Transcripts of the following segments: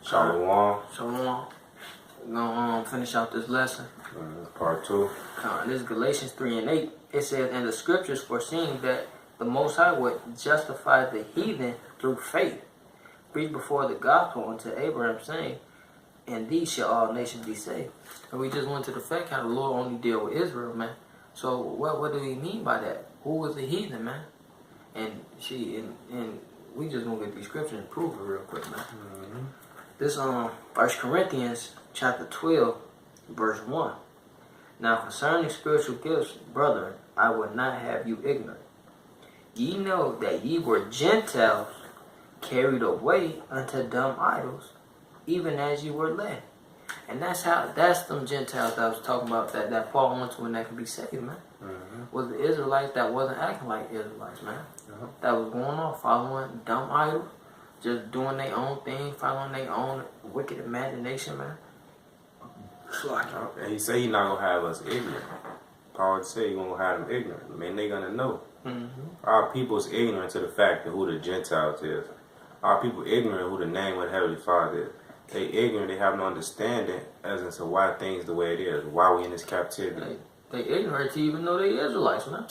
Shalom. Shalom. We're going to finish out this lesson. Part 2. This is Galatians 3 and 8. It says, "And the scriptures foreseeing that the Most High would justify the heathen through faith, preach before the gospel unto Abraham, saying, and these shall all nations be saved." And we just went to the fact how the Lord only deal with Israel, man. So what do he mean by that? Who was the heathen, man? And we just gonna get these scriptures and prove it real quick, man. This 1 Corinthians chapter 12, verse 1. "Now concerning spiritual gifts, brethren, I would not have you ignorant. Ye know that ye were Gentiles, carried away unto dumb idols, even as you were led." And that's them Gentiles that I was talking about that Paul went to and that could be saved, man. Was the Israelites that wasn't acting like Israelites, man. That was going on, following dumb idols, just doing their own thing, following their own wicked imagination, man. And he said he's not going to have us ignorant. Paul said he's going to have them ignorant. Man, they going to know. Our people is ignorant to the fact of who the Gentiles is. Our people ignorant who the name of the Heavenly Father is. They ignorant, they have no understanding as into why things the way it is, why we in this captivity. They ignorant to even know they Israelites, man.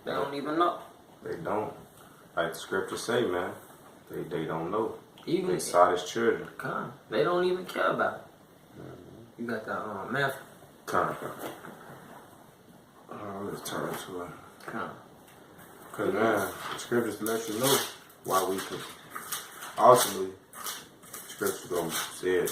They don't even know. They don't. Like the scriptures say, man. They don't know. Even they Sodom's children. They don't even care about it. You got that Matthew. Let's turn to it. Because, man, the scriptures let you know why we could. Ultimately, scriptures going to say it.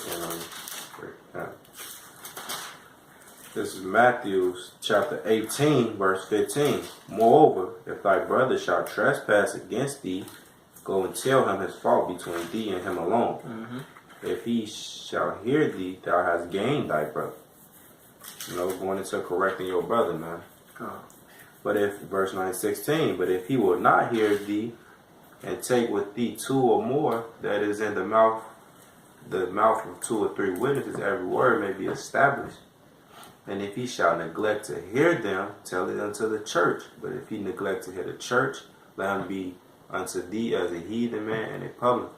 This is Matthew chapter 18, verse 15. "Moreover, if thy brother shall trespass against thee, go and tell him his fault between thee and him alone. If he shall hear thee, thou hast gained thy brother." Going into correcting your brother, man. But if, verse 9:16, "But if he will not hear thee, and take with thee 2 or more, that is in the mouth of 2 or 3 witnesses, every word may be established. And if he shall neglect to hear them, tell it unto the church. But if he neglect to hear the church, let him be unto thee as a heathen man and a publican."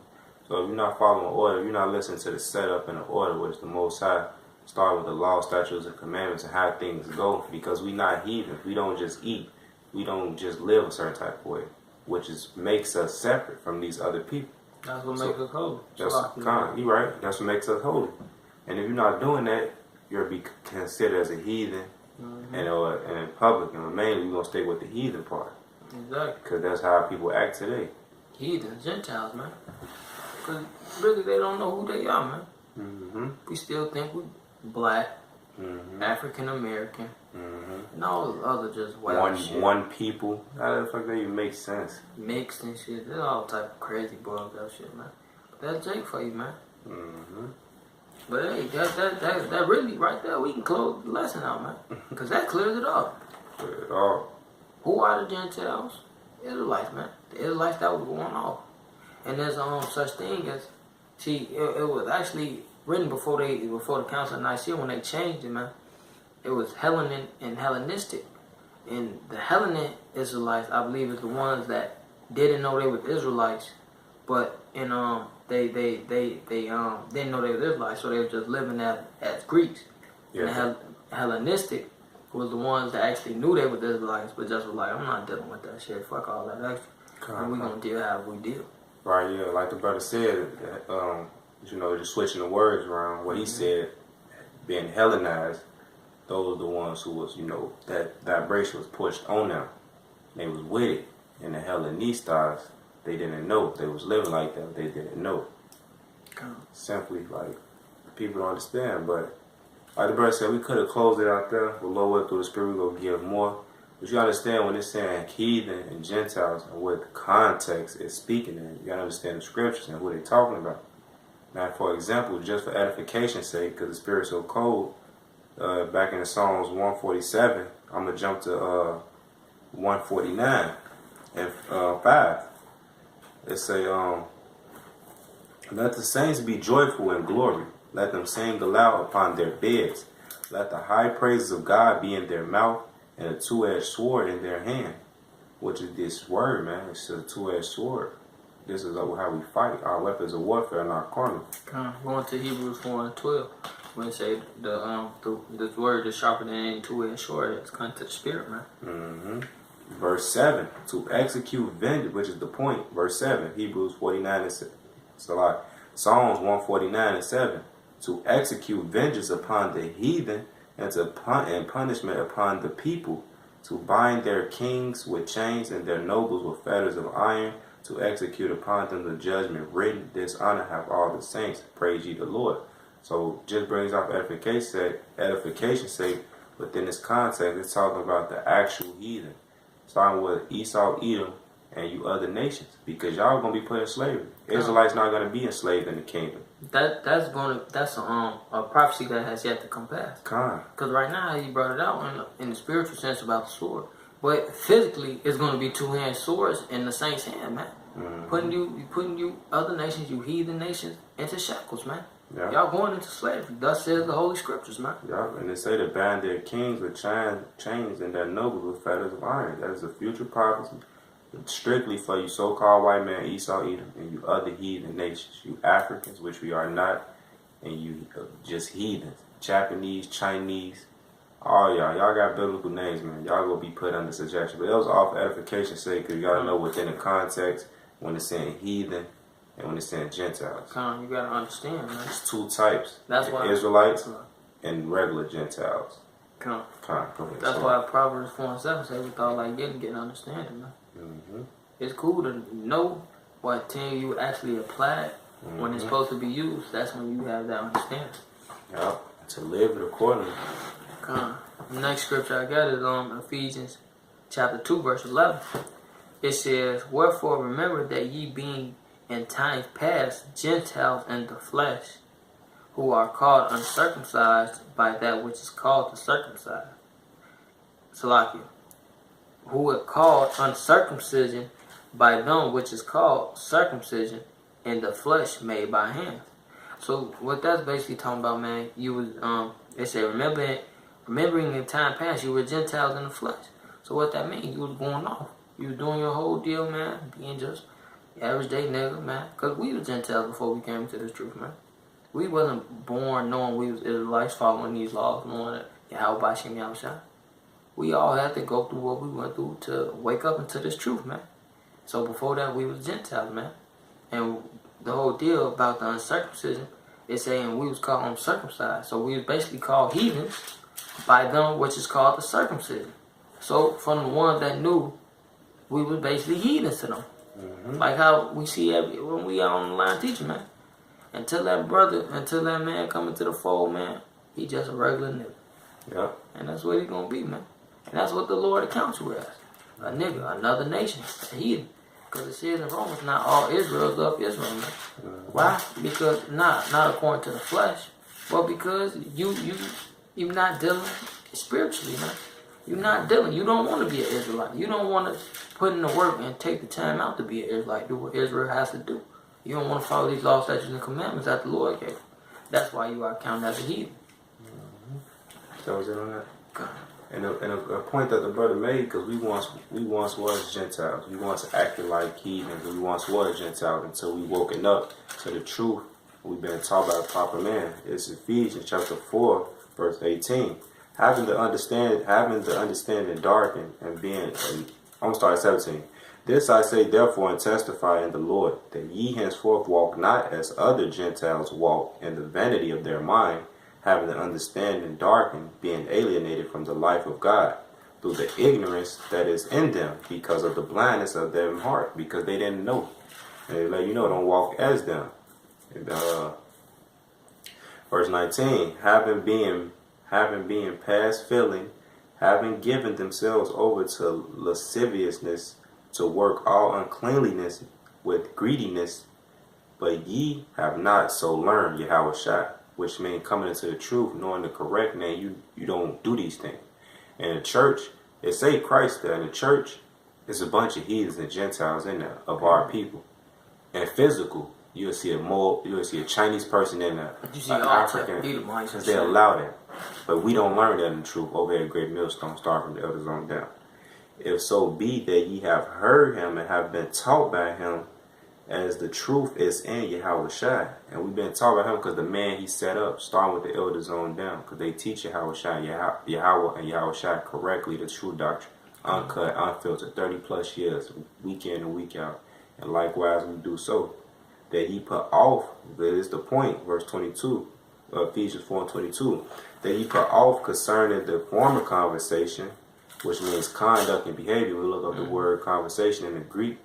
So if you're not following order, if you're not listening to the setup and the order, which the Most High start with the law, statutes, and commandments, and how things go, because we not heathens. We don't just eat. We don't just live a certain type of way, which makes us separate from these other people. That's what makes us holy. You're right. That's what makes us holy. And if you're not doing that, you'll be considered as a heathen and a publican. And mainly, we're going to stay with the heathen part. Exactly. Because that's how people act today. Heathens, Gentiles, man. Because really, they don't know who they are, man. We still think we're black, African American, and all other just white shit. One people. How the fuck that even make sense? Mixed and shit. There's all type of crazy bugged out shit, man. But that's Jake for you, man. But hey, that really right there, we can close the lesson out, man. Because that clears it up. Who are the Gentiles? Israelites, man. The Israelites that was going off. And there's such thing as, it was actually written before the Council of Nicaea when they changed it, man. It was Hellenic and Hellenistic. And the Hellenic Israelites, I believe, is the ones that didn't know they were Israelites, but they didn't know they were Israelites, so they were just living as Greeks. And the Hellenistic was the ones that actually knew they were Israelites, but just was like, I'm not dealing with that shit. Fuck all that extra. And we're gonna deal how we deal. Right, yeah, like the brother said, just switching the words around, what he said, being Hellenized, those are the ones who was, that vibration was pushed on them. They was with it. And the Hellenistas, they didn't know. They was living like that, they didn't know. Simply, like, people don't understand, but like the brother said, we could have closed it out there. With Lord will through the Spirit, we're going to give more. But you understand when it's saying heathen and Gentiles and what the context is speaking in, you got to understand the scriptures and who they're talking about. Now, for example, just for edification's sake, because the Spirit's so cold, back in the Psalms 147, I'm going to jump to 149 and 5. It say, "Let the saints be joyful in glory. Let them sing aloud upon their beds. Let the high praises of God be in their mouth, and a 2-edged sword in their hand." Which is this word, man. It's a 2-edged sword. This is how we fight. Our weapons of warfare are not carnal. Going to Hebrews 4:12, when it say the word is sharper than any two-edged sword, it's coming to the spirit, man. Mm-hmm. Verse 7, to execute vengeance, which is the point. Verse 7, Hebrews 49 and 7. It's a lot. Psalms 149 and 7, to execute vengeance upon the heathen and punishment upon the people, to bind their kings with chains and their nobles with fetters of iron, to execute upon them the judgment written. This honor have all the saints. Praise ye the Lord. So just brings off edification sake. Within this context, it's talking about the actual heathen. Starting with Esau, Edom, and you other nations, because y'all gonna be put in slavery. Israelites not gonna be enslaved in the kingdom. That's a prophecy that has yet to come past. Because right now you brought it out in the spiritual sense about the sword, but physically it's gonna be two-handed swords in the saints' hand, man. Mm-hmm. Putting you other nations, you heathen nations, into shackles, man. Yeah. Y'all going into slavery. Thus says the Holy Scriptures, man. Yeah, and they say to bind their kings with chains and their nobles with fetters of iron. That is a future prophecy. Strictly for you so-called white man, Esau, Edom, and you other heathen nations. You Africans, which we are not, and you just heathens. Japanese, Chinese, all y'all. Y'all got biblical names, man. Y'all gonna be put under subjection. But it was all for edification's sake, because you gotta know within the context when it's saying heathen and when it's saying Gentiles. You gotta understand, man. It's two types. That's why Israelites and regular Gentiles. Go ahead. That's why Proverbs 4:7 says without like getting understanding, man. Mm-hmm. It's cool to know what thing you actually applied when it's supposed to be used. That's when you have that understanding. Yeah, to live it accordingly. The next scripture I got is Ephesians chapter 2 verse 11. It says, wherefore remember that ye being in times past Gentiles in the flesh, who are called uncircumcised by that which is called the circumcised. Salakia. Who are called uncircumcision by them which is called circumcision in the flesh made by hands. So what that's basically talking about, man, you was they say remembering in time past you were Gentiles in the flesh. So what that means, you was going off. You was doing your whole deal, man, being just average day nigga, man. Because we were Gentiles before we came into this truth, man. We wasn't born knowing we was Israelites, following these laws, knowing that Yahweh Shem Yahushua. We all had to go through what we went through to wake up into this truth, man. So before that, we was Gentiles, man. And the whole deal about the uncircumcision is saying we was called uncircumcised. So we was basically called heathens by them, which is called the circumcision. So from the ones that knew, we was basically heathens to them. Mm-hmm. Like how we see when we are on the line teaching, man. Until that man come into the fold, man, he just a regular nigga. Yep. And that's what he gonna be, man. And that's what the Lord accounts you as. A nigga, another nation, a heathen. Because it says in Romans, not all Israel is of Israel, man. Mm-hmm. Why? Because not according to the flesh, but because you're not dealing spiritually, man. You're not dealing. You don't want to be an Israelite. You don't want to put in the work and take the time out to be an Israelite. Do what Israel has to do. You don't want to follow these laws, statutes, and commandments that the Lord gave. That's why you are counted as a heathen. Mm-hmm. That was it on that. And a point that the brother made, because we once was Gentiles. We once acted like heathens. We once was Gentiles until we woken up to the truth. We've been taught by the proper man. It's Ephesians chapter 4, verse 18. Having the understanding darkened and being, I'm going to start at 17. This I say therefore and testify in the Lord, that ye henceforth walk not as other Gentiles walk in the vanity of their mind, having the understanding darkened, being alienated from the life of God, through the ignorance that is in them, because of the blindness of their heart, because they didn't know. And they let you know, don't walk as them. And, verse 19, having been past feeling, having given themselves over to lasciviousness, to work all uncleanliness with greediness, but ye have not so learned Yahushua, which means coming into the truth, knowing the correct name. You don't do these things. In the church, it say Christ there. In the church, there's a bunch of heathens and Gentiles in there of our people. And physical, you'll see a Chinese person in there, an African, because they allow that. But we don't learn that in the truth over here at Great Millstone, start from the elders on down. If so be that ye have heard him and have been taught by him, as the truth is in Yahweh Shai. And we've been talking about him because the man he set up, starting with the elders on down, because they teach Yahweh Shai, Yahweh and Yahweh Shai correctly, the true doctrine, uncut, unfiltered, 30 plus years, week in and week out. And likewise we do so. That he put off, that is the point, verse 22, Ephesians 4 and 22, that he put off concerning the former conversation, which means conduct and behavior. We look up the word conversation in the Greek,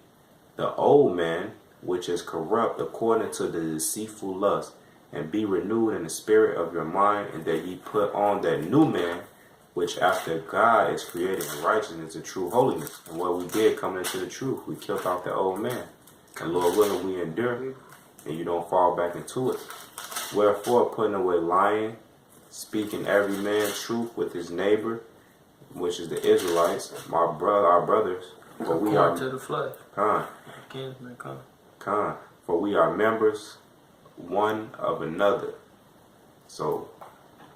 the old man, which is corrupt according to the deceitful lust, and be renewed in the spirit of your mind, and that ye put on that new man, which after God is created in righteousness and true holiness. And what we did coming into the truth, we killed off the old man. And Lord willing, we endure, and you don't fall back into it. Wherefore, putting away lying, speaking every man truth with his neighbor, which is the Israelites, our brothers, for we are to the flesh. For we are members one of another. So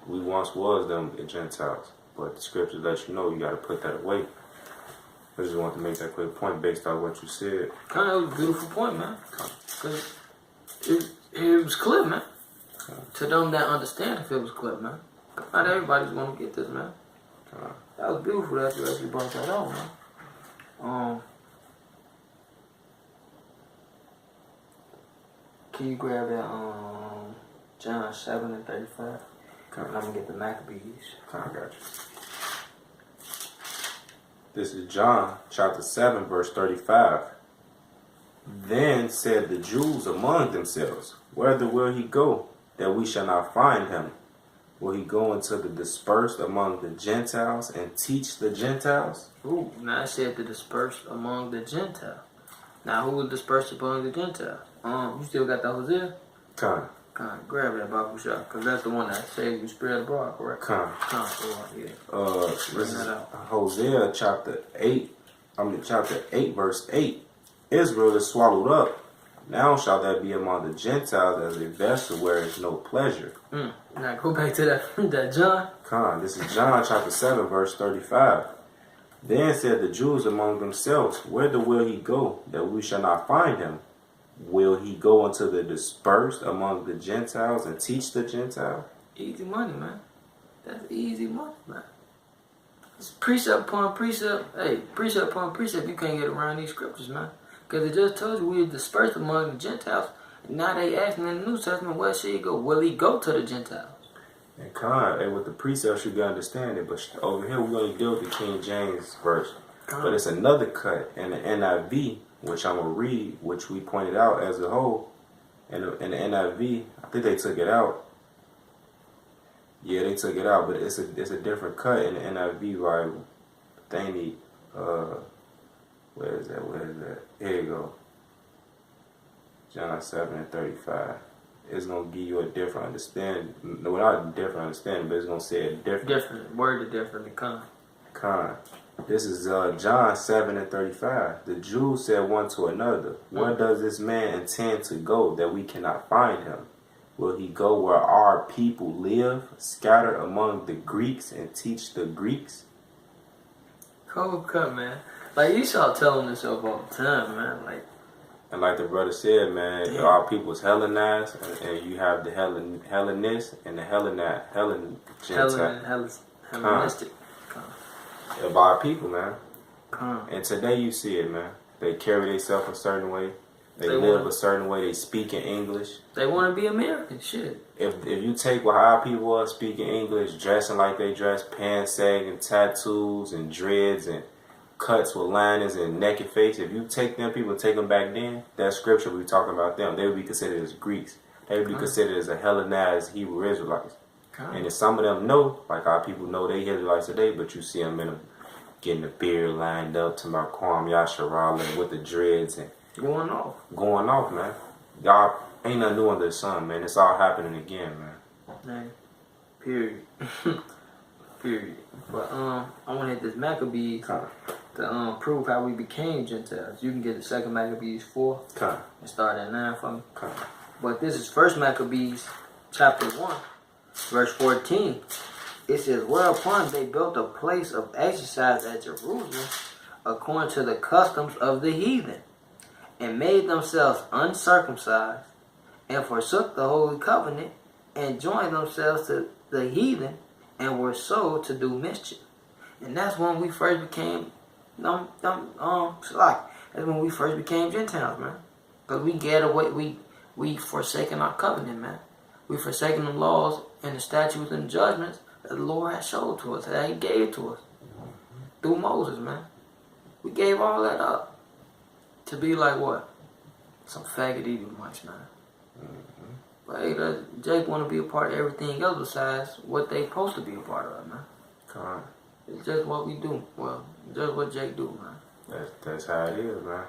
we once was them Gentiles, but the scriptures let you know you got to put that away. I just want to make that quick point based on what you said. Kind of a beautiful point, man. Cause it was clear, man. To them that understand, if it was clear, man. Not everybody's gonna get this, man. That was beautiful that you actually brought that out, man. Can you grab that John 7 and 35? Okay. And I'm gonna get the Maccabees. I got you. This is John chapter 7 verse 35. Then said the Jews among themselves, whither will he go, that we shall not find him? Will he go into the dispersed among the Gentiles and teach the Gentiles? Ooh, now I said the dispersed among the Gentiles. Now who was dispersed among the Gentiles? You still got the Hosea? Con. Grab that Bible shot, because that's the one that says you spread abroad, correct? Con. Yeah. This is Hosea chapter 8 verse 8. Israel is swallowed up. Now shall that be among the Gentiles as a vessel where is no pleasure. Now go back to that John. Con. This is John chapter 7 verse 35. Then said the Jews among themselves, whither will he go, that we shall not find him? Will he go into the dispersed among the Gentiles and teach the Gentiles? Easy money, man. That's easy money, man. It's precept upon precept. Hey, precept upon precept. You can't get around these scriptures, man. Because it just told you we were dispersed among the Gentiles. And now they asking in the New Testament, where should he go? Will he go to the Gentiles? And with the precepts, you can understand it. But over here, we're going to deal with the King James version. But it's another cut in the NIV, which I'm going to read, which we pointed out as a whole. In the NIV, I think they took it out. Yeah, they took it out, but it's a different cut in the NIV by Thaney. Where is that? Here you go. John 7 and 35. It's going to give you a different understanding. No, not a different understanding, but it's going to say it different. Different. Word different than Con. This is John 7 and 35. The Jews said one to another, where does this man intend to go that we cannot find him? Will he go where our people live, scattered among the Greeks, and teach the Greeks? Cold cut, man. Like, you start telling yourself all the time, man. And like the brother said, man, our people is Hellenized, and you have the Hellenists and the Hellenistic. Of our people, man. And today you see it, man. They carry themselves a certain way. They live a certain way. They speak in English. They want to be American, shit. If you take what our people are speaking English, dressing like they dress, pants sagging, tattoos and dreads and cuts with linings and naked face, if you take them people and take them back then, that scripture we talking about them, they would be considered as Greeks. They would be considered as a Hellenized Hebrew Israelites. And if some of them know, like our people know they Israelites today, but you see them in getting the beard lined up to my Kwam Yasharala with the dreads and going off, man. Y'all ain't nothing new under the sun, man. It's all happening again, man. Period. Period. But I want to hit this Maccabees to prove how we became Gentiles. You can get the second Maccabees 4 and start at 9 for me. But this is first Maccabees chapter 1, verse 14. It says, whereupon they built a place of exercise at Jerusalem according to the customs of the heathen, and made themselves uncircumcised, and forsook the holy covenant, and joined themselves to the heathen, and were sold to do mischief. And that's when we first became that's when we first became Gentiles, man. Because we get away, we forsaken our covenant, man. We forsaken the laws and the statutes and judgments that the Lord had showed to us, that He gave to us through Moses, man. We gave all that up to be like what? Some faggot Edomites, man. But hey, Jake want to be a part of everything else besides what they supposed to be a part of, man. Come on. It's just what we do. Well, just what Jake do, man. That's how it is, man.